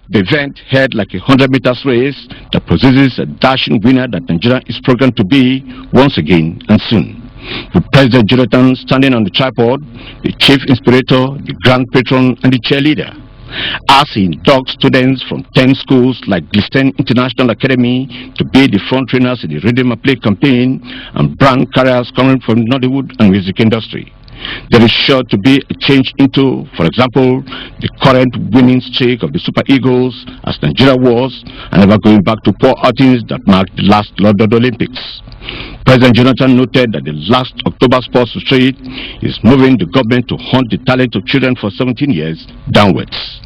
The event, held like a 100-meter race that produces a dashing winner that Nigeria is programmed to be once again and soon. With President Jonathan standing on the tripod, the chief inspirator, the grand patron, and the cheerleader, as he inducts students from 10 schools like Glisten International Academy to be the front runners in the Rhythm and Play campaign and brand carriers coming from Nollywood and music industry. There is sure to be a change into, for example, the current winning streak of the Super Eagles, as Nigeria was, and never going back to poor outings that marked the last London Olympics. President Jonathan noted that the last October Sports Retreat is moving the government to hunt the talent of children for 17 years downwards,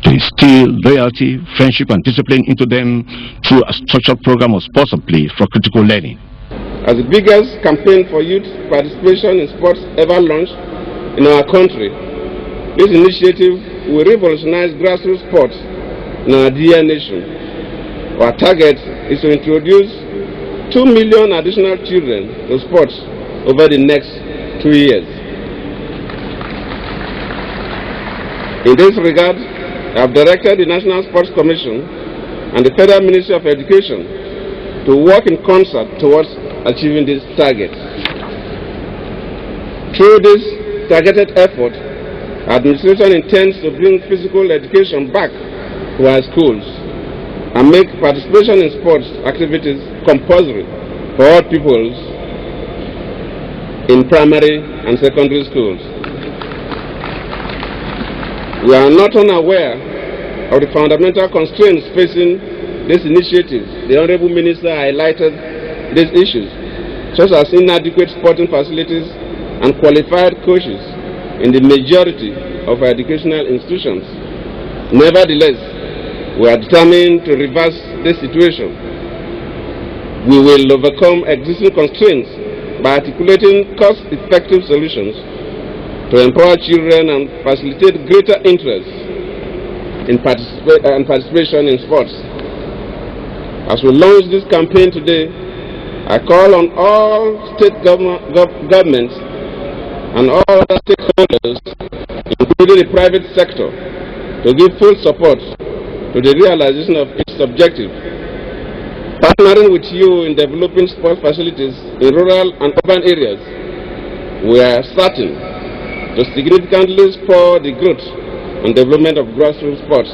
to instill loyalty, friendship, and discipline into them through a structured program of sports and play for critical learning. As the biggest campaign for youth participation in sports ever launched in our country, this initiative will revolutionize grassroots sports in our dear nation. Our target is to introduce 2 million additional children to sports over the next 2 years. In this regard, I have directed the National Sports Commission and the Federal Ministry of Education to work in concert towards achieving this target. Through this targeted effort, administration intends to bring physical education back to our schools and make participation in sports activities compulsory for all pupils in primary and secondary schools. We are not unaware of the fundamental constraints facing this initiative. The Honorable Minister highlighted these issues, such as inadequate sporting facilities and qualified coaches in the majority of our educational institutions. Nevertheless, we are determined to reverse this situation. We will overcome existing constraints by articulating cost-effective solutions to empower children and facilitate greater interest in participation in sports. As we launch this campaign today, I call on all state governments and all other stakeholders, including the private sector, to give full support to the realization of its objective. Partnering with you in developing sports facilities in rural and urban areas, we are certain to significantly spur the growth and development of grassroots sports.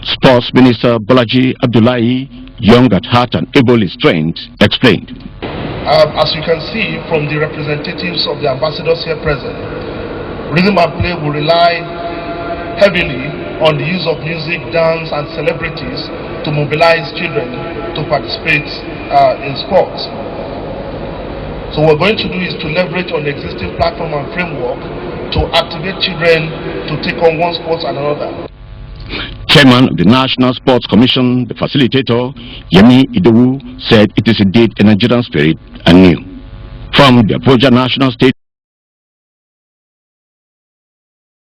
Sports Minister Bolaji Abdullahi, young at heart and able in strength, explained. As you can see from the representatives of the ambassadors here present, Rhythm and Play will rely heavily on the use of music, dance, and celebrities to mobilize children to participate in sports. So what we're going to do is to leverage on the existing platform and framework to activate children to take on one sport and another. Chairman of the National Sports Commission, the facilitator, Yemi Idowu, said it is indeed a Nigerian spirit and new. From the Abuja National State